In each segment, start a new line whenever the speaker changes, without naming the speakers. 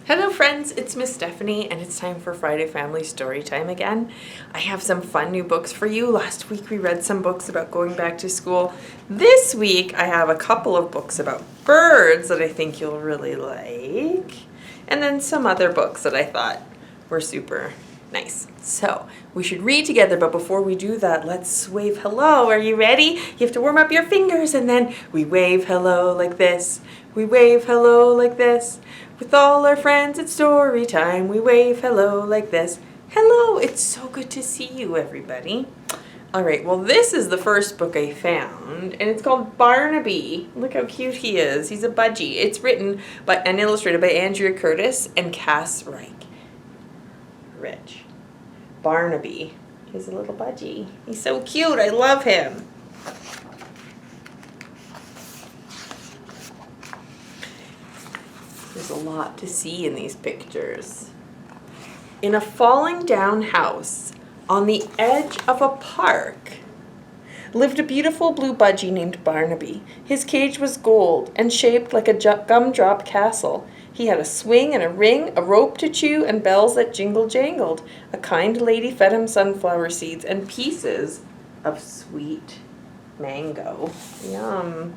Hello friends, it's Miss Stephanie and it's time for Friday Family Storytime again. I have some fun new books for you. Last week we read some books about going back to school. This week I have a couple of books about birds that I think you'll really like. And then some other books that I thought were super nice. So we should read together, but before we do that, let's wave hello. Are you ready? You have to warm up your fingers and then we wave hello like this. We wave hello like this. With all our friends at story time, we wave hello like this. Hello, it's so good to see you, everybody. All right, well, this is the first book I found, and it's called Barnaby. Look how cute he is. He's a budgie. It's written by and illustrated by Andrea Curtis and Cass Rich. Barnaby is a little budgie. He's so cute. I love him. There's a lot to see in these pictures. In a falling down house on the edge of a park lived a beautiful blue budgie named Barnaby. His cage was gold and shaped like a gumdrop castle. He had a swing and a ring, a rope to chew, and bells that jingle-jangled. A kind lady fed him sunflower seeds and pieces of sweet mango. Yum.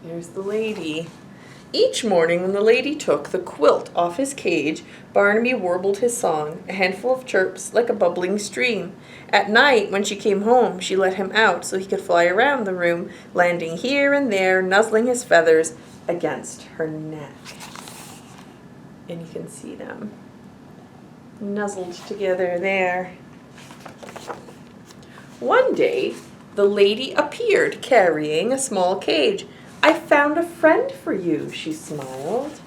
There's the lady. Each morning when the lady took the quilt off his cage, Barnaby warbled his song, a handful of chirps like a bubbling stream. At night, when she came home, she let him out so he could fly around the room, landing here and there, nuzzling his feathers against her neck. And you can see them nuzzled together there. One day, the lady appeared carrying a small cage. "I found a friend for you," she smiled.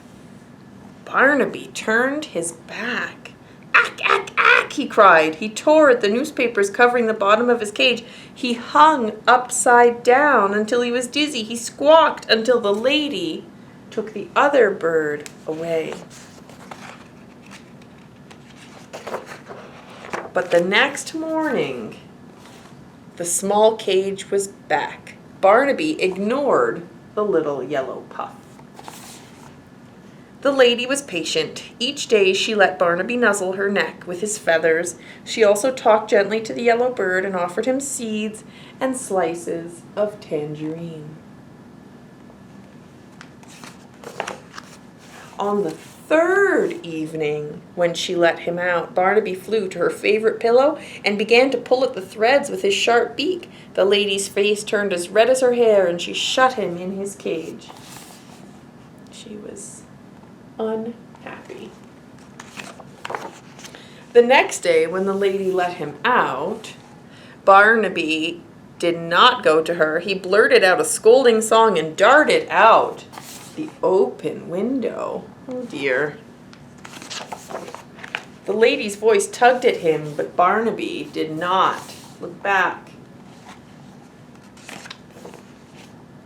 Barnaby turned his back. "Ack, ack, ack," he cried. He tore at the newspapers covering the bottom of his cage. He hung upside down until he was dizzy. He squawked until the lady took the other bird away. But the next morning, the small cage was back. Barnaby ignored the little yellow puff. The lady was patient. Each day she let Barnaby nuzzle her neck with his feathers. She also talked gently to the yellow bird and offered him seeds and slices of tangerine. On the third evening, when she let him out, Barnaby flew to her favorite pillow and began to pull at the threads with his sharp beak. The lady's face turned as red as her hair, and she shut him in his cage. She was unhappy. The next day, when the lady let him out, Barnaby did not go to her. He blurted out a scolding song and darted out the open window. Oh dear. The lady's voice tugged at him, but Barnaby did not look back.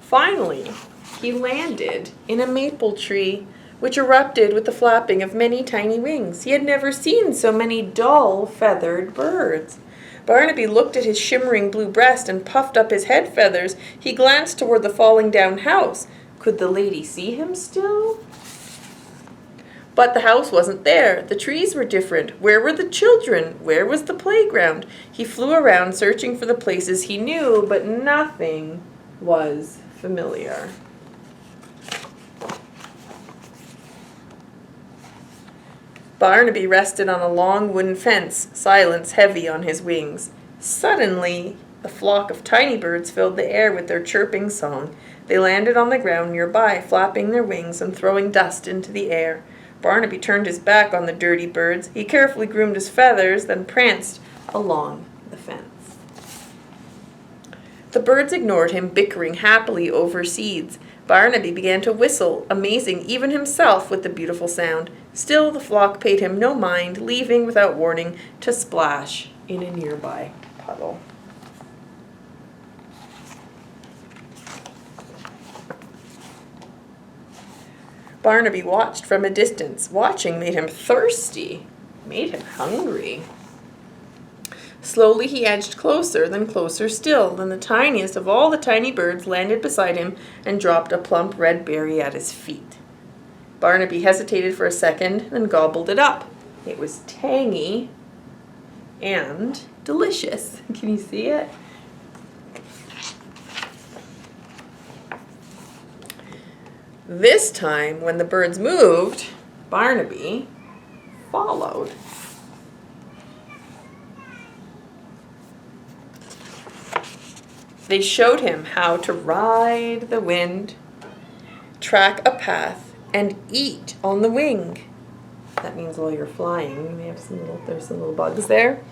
Finally, he landed in a maple tree, which erupted with the flapping of many tiny wings. He had never seen so many dull, feathered birds. Barnaby looked at his shimmering blue breast and puffed up his head feathers. He glanced toward the falling down house. Could the lady see him still? But the house wasn't there. The trees were different. Where were the children? Where was the playground? He flew around searching for the places he knew, but nothing was familiar. Barnaby rested on a long wooden fence, silence heavy on his wings. Suddenly, a flock of tiny birds filled the air with their chirping song. They landed on the ground nearby, flapping their wings and throwing dust into the air. Barnaby turned his back on the dirty birds. He carefully groomed his feathers, then pranced along the fence. The birds ignored him, bickering happily over seeds. Barnaby began to whistle, amazing even himself with the beautiful sound. Still, the flock paid him no mind, leaving without warning to splash in a nearby puddle. Barnaby watched from a distance. Watching made him thirsty, made him hungry. Slowly he edged closer, then closer still. Then the tiniest of all the tiny birds landed beside him and dropped a plump red berry at his feet. Barnaby hesitated for a second, then gobbled it up. It was tangy and delicious. Can you see it? This time, when the birds moved, Barnaby followed. They showed him how to ride the wind, track a path, and eat on the wing. That means while you're flying, there's some little bugs there.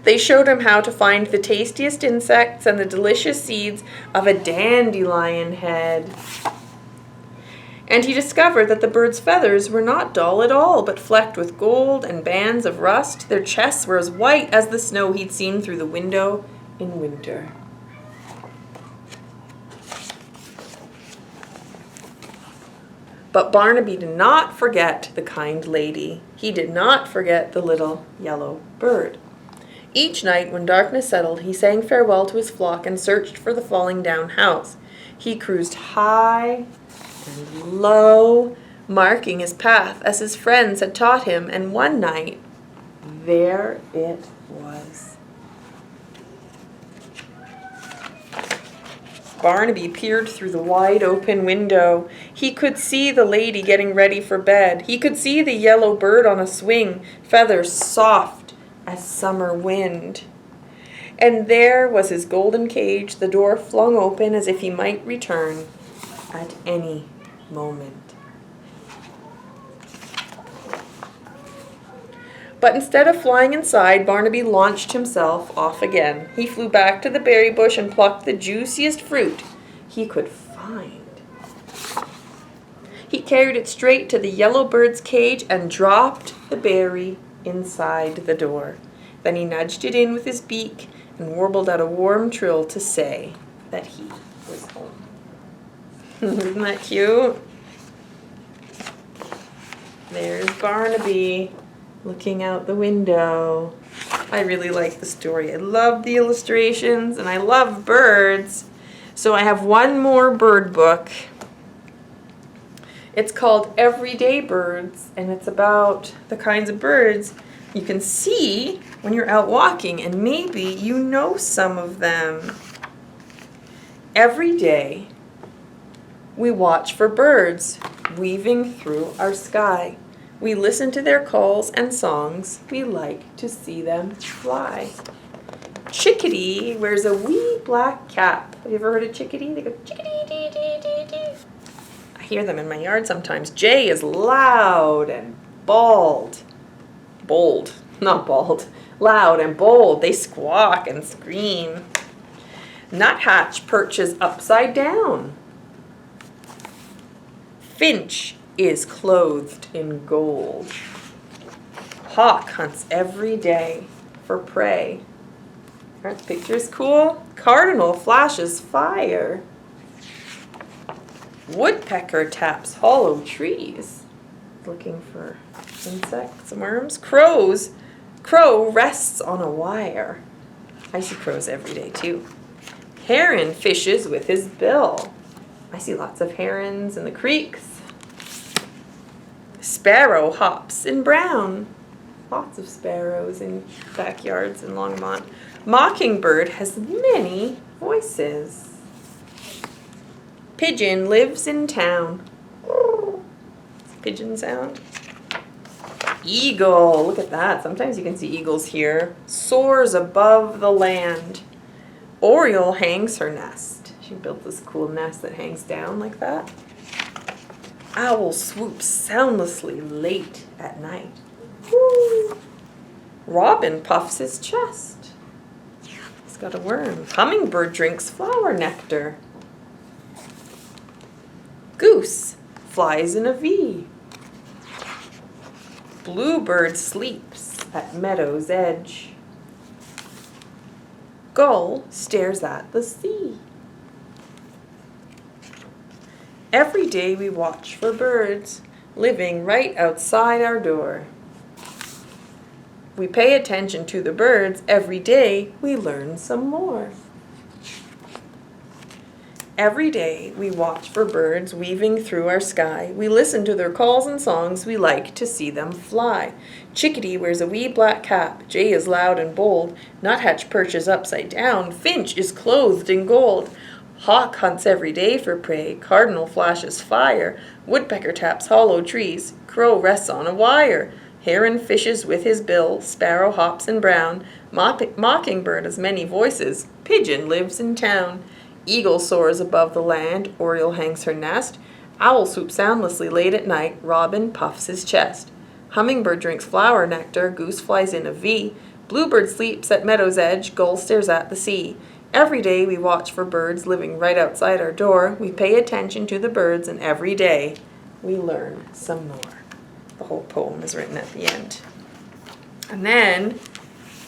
They showed him how to find the tastiest insects and the delicious seeds of a dandelion head. And he discovered that the birds' feathers were not dull at all, but flecked with gold and bands of rust. Their chests were as white as the snow he'd seen through the window in winter. But Barnaby did not forget the kind lady. He did not forget the little yellow bird. Each night when darkness settled, he sang farewell to his flock and searched for the falling down house. He cruised high and low, marking his path as his friends had taught him, and one night, there it was. Barnaby peered through the wide open window. He could see the lady getting ready for bed. He could see the yellow bird on a swing, feathers soft as summer wind. And there was his golden cage, the door flung open as if he might return at any moment. But instead of flying inside, Barnaby launched himself off again. He flew back to the berry bush and plucked the juiciest fruit he could find. He carried it straight to the yellow bird's cage and dropped the berry inside the door. Then he nudged it in with his beak and warbled out a warm trill to say that he was home. Isn't that cute? There's Barnaby looking out the window. I really like the story. I love the illustrations and I love birds. So I have one more bird book. It's called Everyday Birds, and it's about the kinds of birds you can see when you're out walking, and maybe you know some of them. Every day we watch for birds weaving through our sky. We listen to their calls and songs. We like to see them fly. Chickadee wears a wee black cap. Have you ever heard of chickadee? They go chickadee dee dee dee dee. I hear them in my yard sometimes. Jay is loud and bald. Bold, not bald. Loud and bold. They squawk and scream. Nuthatch perches upside down. Finch is clothed in gold. Hawk hunts every day for prey. Aren't the pictures cool? Cardinal flashes fire. Woodpecker taps hollow trees, looking for insects and worms. Crow rests on a wire. I see crows every day too. Heron fishes with his bill. I see lots of herons in the creeks. Sparrow hops in brown. Lots of sparrows in backyards in Longmont. Mockingbird has many voices. Pigeon lives in town. Pigeon sound. Eagle, look at that. Sometimes you can see eagles here. Soars above the land. Oriole hangs her nest. She built this cool nest that hangs down like that. Owl swoops soundlessly late at night. Woo. Robin puffs his chest. He's got a worm. Hummingbird drinks flower nectar. Goose flies in a V. Bluebird sleeps at meadow's edge. Gull stares at the sea. Every day we watch for birds living right outside our door. We pay attention to the birds. Every day we learn some more. Every day we watch for birds weaving through our sky. We listen to their calls and songs. We like to see them fly. Chickadee wears a wee black cap. Jay is loud and bold. Nuthatch perches upside down. Finch is clothed in gold. Hawk hunts every day for prey. Cardinal flashes fire. Woodpecker taps hollow trees. Crow rests on a wire. Heron fishes with his bill. Sparrow hops in brown. Mockingbird has many voices. Pigeon lives in town. Eagle soars above the land. Oriole hangs her nest. Owl swoops soundlessly late at night. Robin puffs his chest. Hummingbird drinks flower nectar. Goose flies in a V. Bluebird sleeps at meadow's edge. Gull stares at the sea. Every day we watch for birds living right outside our door. We pay attention to the birds, and every day we learn some more. The whole poem is written at the end. And then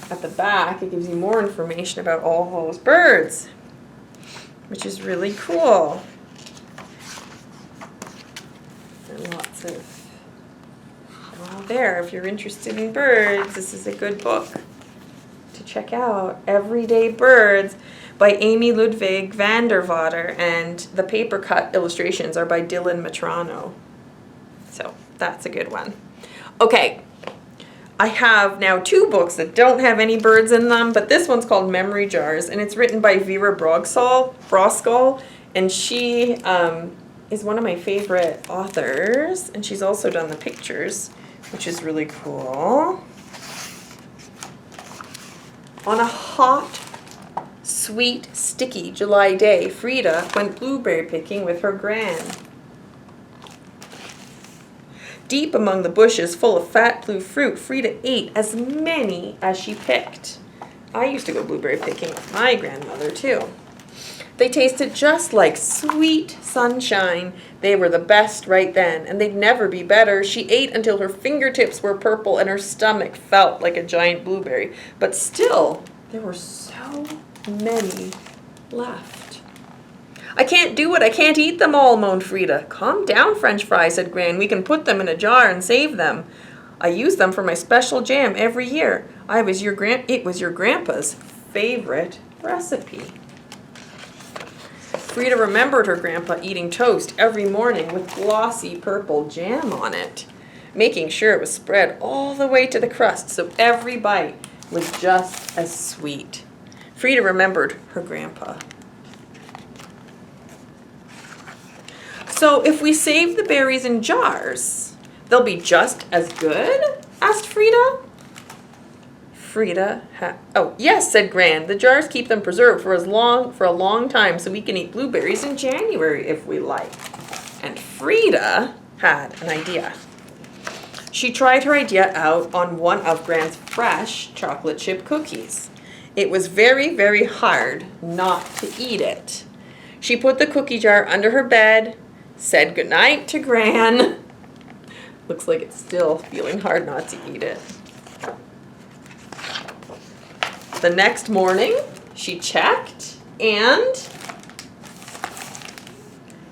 at the back, it gives you more information about all those birds, which is really cool. And lots of, well, there, if you're interested in birds, this is a good book to check out. Everyday Birds by Amy Ludwig van der Water, and the paper cut illustrations are by Dylan Matrano. So that's a good one. Okay, I have now 2 books that don't have any birds in them, but this one's called Memory Jars, and it's written by Vera Broskall, and she is one of my favorite authors, and she's also done the pictures, which is really cool. On a hot, sweet, sticky July day, Frida went blueberry picking with her gran. Deep among the bushes full of fat blue fruit, Frida ate as many as she picked. I used to go blueberry picking with my grandmother too. They tasted just like sweet sunshine. They were the best right then, and they'd never be better. She ate until her fingertips were purple and her stomach felt like a giant blueberry. But still, there were so many left. I can't do it. I can't eat them all, moaned Frida. Calm down, French fry, said Gran. We can put them in a jar and save them. I use them for my special jam every year. It was your grandpa's favorite recipe. Frida remembered her grandpa eating toast every morning with glossy purple jam on it, making sure it was spread all the way to the crust so every bite was just as sweet. Frida remembered her grandpa. So if we save the berries in jars, they'll be just as good? Asked Frida. Oh, yes, said Gran. The jars keep them preserved for a long time so we can eat blueberries in January if we like. And Frida had an idea. She tried her idea out on one of Gran's fresh chocolate chip cookies. It was very, very hard not to eat it. She put the cookie jar under her bed, said goodnight to Gran. Looks like it's still feeling hard not to eat it. The next morning, she checked, and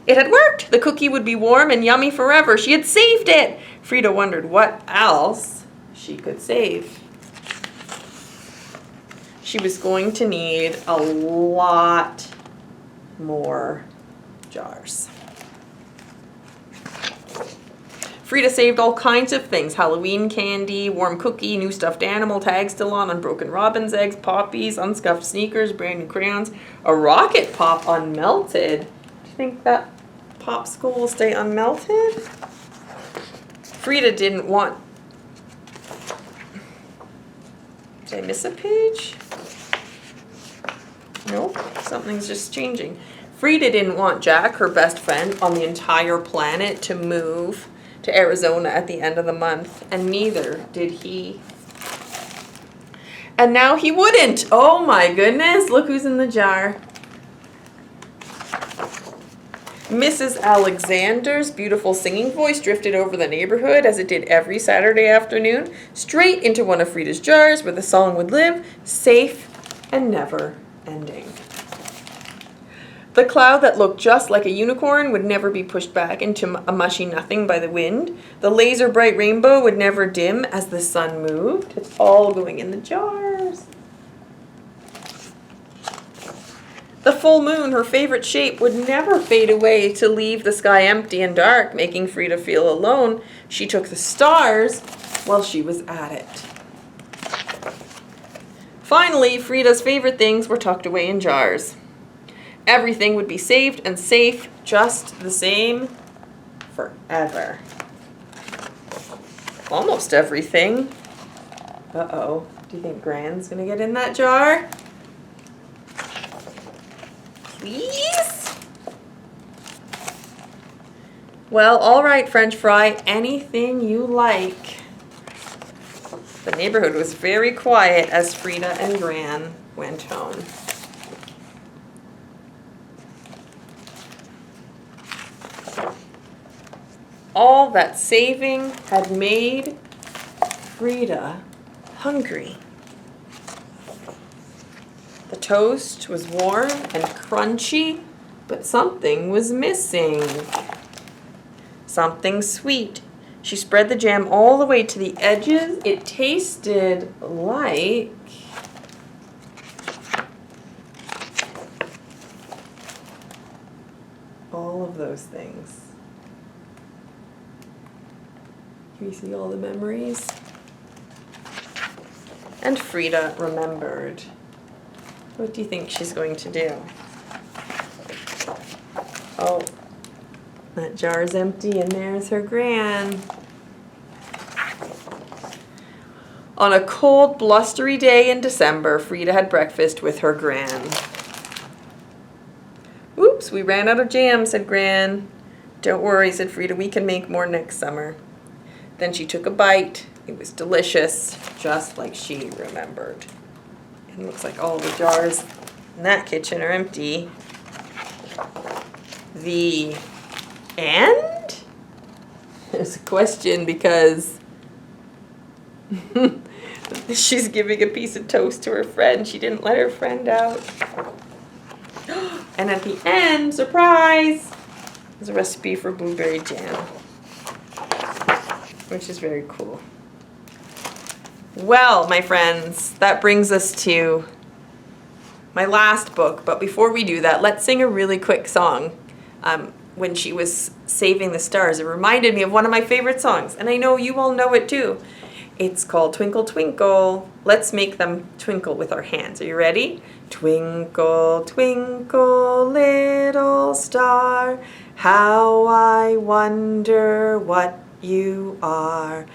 it had worked. The cookie would be warm and yummy forever. She had saved it. Frida wondered what else she could save. She was going to need a lot more jars. Frida saved all kinds of things: Halloween candy, warm cookie, new stuffed animal, tags still on, unbroken robin's eggs, poppies, unscuffed sneakers, brand new crayons, a rocket pop unmelted. Do you think that popsicle will stay unmelted? Frida didn't want... Did I miss a page? Nope, something's just changing. Frida didn't want Jack, her best friend on the entire planet, to move to Arizona at the end of the month, and neither did he. And now he wouldn't. Oh my goodness, look who's in the jar. Mrs. Alexander's beautiful singing voice drifted over the neighborhood as it did every Saturday afternoon, straight into one of Frida's jars where the song would live, safe and never ending. The cloud that looked just like a unicorn would never be pushed back into a mushy nothing by the wind. The laser bright rainbow would never dim as the sun moved. It's all going in the jars. The full moon, her favorite shape, would never fade away to leave the sky empty and dark, making Frida feel alone. She took the stars while she was at it. Finally, Frida's favorite things were tucked away in jars. Everything would be saved and safe, just the same, forever. Almost everything. Uh-oh. Do you think Gran's gonna get in that jar? Please? Well, all right, French fry. Anything you like. The neighborhood was very quiet as Frida and Gran went home. All that saving had made Frida hungry. The toast was warm and crunchy, but something was missing. Something sweet. She spread the jam all the way to the edges. It tasted like all of those things. Can you see all the memories? And Frida remembered. What do you think she's going to do? Oh, that jar's empty and there's her Gran. On a cold, blustery day in December, Frida had breakfast with her Gran. Oops, we ran out of jam, said Gran. Don't worry, said Frida, we can make more next summer. Then she took a bite. It was delicious, just like she remembered. It looks like all the jars in that kitchen are empty. The end? There's a question because she's giving a piece of toast to her friend. She didn't let her friend out. And at the end, surprise, there's a recipe for blueberry jam, which is very cool. Well, my friends, that brings us to my last book. But before we do that, let's sing a really quick song. When she was saving the stars, it reminded me of one of my favorite songs, and I know you all know it too. It's called Twinkle Twinkle. Let's make them twinkle with our hands. Are you ready? Twinkle, twinkle, little star, how I wonder what you are.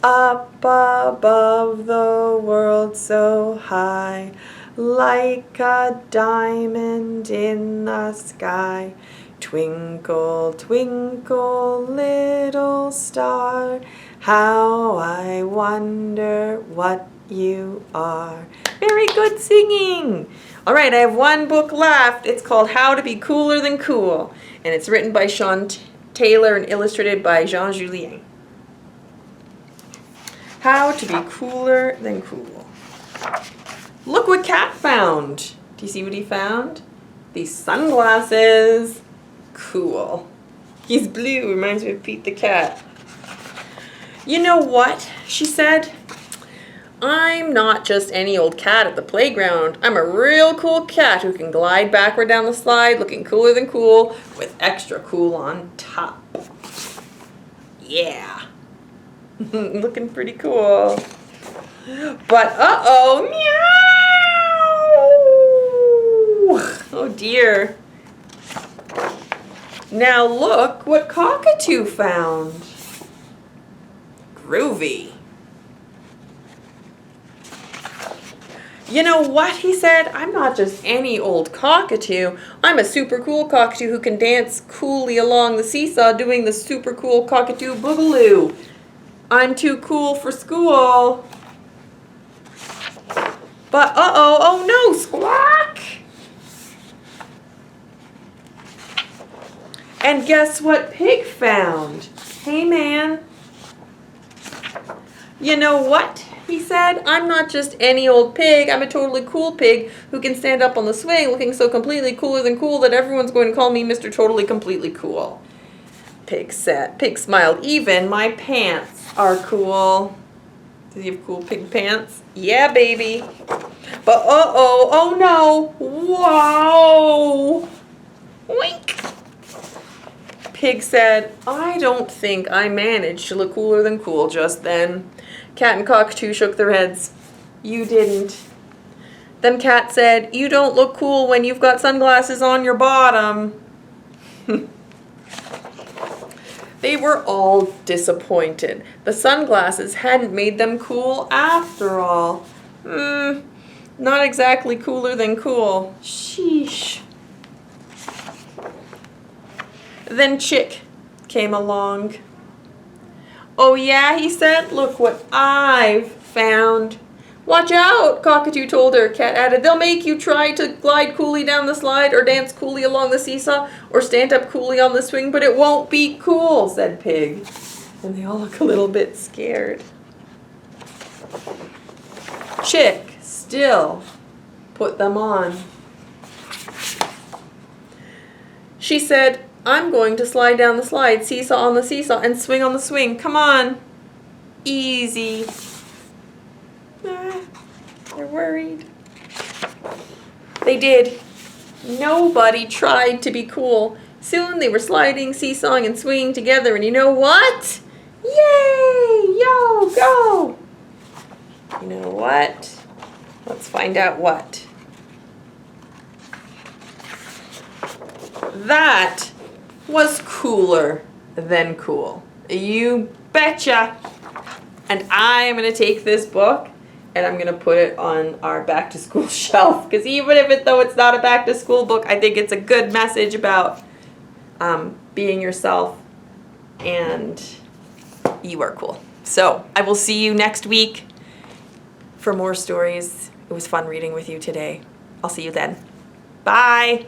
Up above the world so high, like a diamond in the sky. Twinkle, twinkle, little star, how I wonder what you are. Very good singing. All right, I have one book left. It's called How to Be Cooler Than Cool, and it's written by Sean Taylor and illustrated by Jean Julien. How to be cooler than cool. Look what Cat found. Do you see what he found? These sunglasses. Cool. He's blue. Reminds me of Pete the cat. You know what? She said. I'm not just any old cat at the playground. I'm a real cool cat who can glide backward down the slide looking cooler than cool with extra cool on top. Yeah. Looking pretty cool. But uh-oh, meow! Oh dear. Now look what Cockatoo found. Groovy. You know what, he said? I'm not just any old cockatoo. I'm a super cool cockatoo who can dance coolly along the seesaw doing the super cool cockatoo boogaloo. I'm too cool for school. But uh-oh, oh no, squawk! And guess what Pig found? Hey man. You know what? he said. I'm not just any old pig. I'm a totally cool pig who can stand up on the swing looking so completely cooler than cool that everyone's going to call me Mr. Totally Completely Cool. Pig said. Pig smiled. Even my pants are cool. Does he have cool pig pants? Yeah, baby. But oh no. Whoa. Wink. Pig said, I don't think I managed to look cooler than cool just then. Cat and Cockatoo shook their heads. You didn't. Then Cat said, you don't look cool when you've got sunglasses on your bottom. They were all disappointed. The sunglasses hadn't made them cool after all. Not exactly cooler than cool. Sheesh. Then Chick came along. Oh yeah, he said, look what I've found. Watch out, Cockatoo told her. Cat added, they'll make you try to glide coolly down the slide or dance coolly along the seesaw or stand up coolly on the swing, but it won't be cool, said Pig. And they all look a little bit scared. Chick still put them on. She said, I'm going to slide down the slide, seesaw on the seesaw, and swing on the swing. Come on. Easy. They're worried. They did. Nobody tried to be cool. Soon they were sliding, seesawing, and swinging together, and you know what? Yay! Yo, go! You know what? Let's find out what. That was cooler than cool. You betcha! And I am going to take this book and I'm going to put it on our back to school shelf, because even if though it's not a back to school book, I think it's a good message about being yourself, and you are cool. So I will see you next week for more stories. It was fun reading with you today. I'll see you then. Bye.